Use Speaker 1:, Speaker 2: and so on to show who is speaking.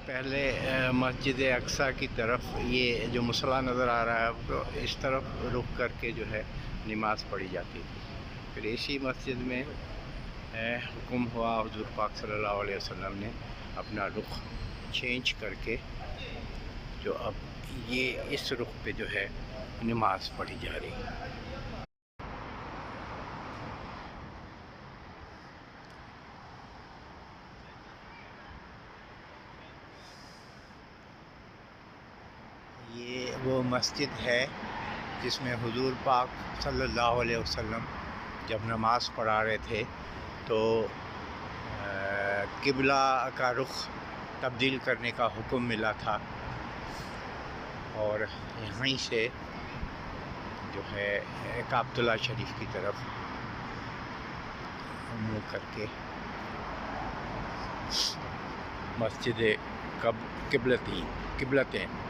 Speaker 1: پہلے مسجد اقصیٰ کی طرف یہ جو مصلی نظر آ رہا ہے تو اس طرف رخ کر کے جو ہے نماز پڑھی جاتی تھی. پھر اسی مسجد میں حکم ہوا حضور پاک صلی اللہ علیہ وسلم نے اپنا رخ چینج کر کے جو اب یہ اس رخ پہ جو ہے نماز پڑھی جا رہی ہے. یہ وہ مسجد ہے جس میں حضور پاک صلی اللہ علیہ وسلم جب نماز پڑھا رہے تھے تو قبلہ کا رخ تبدیل کرنے کا حکم ملا تھا، اور یہیں سے جو ہے کعبۃ اللہ شریف کی طرف منہ کر کے مسجد قبلتین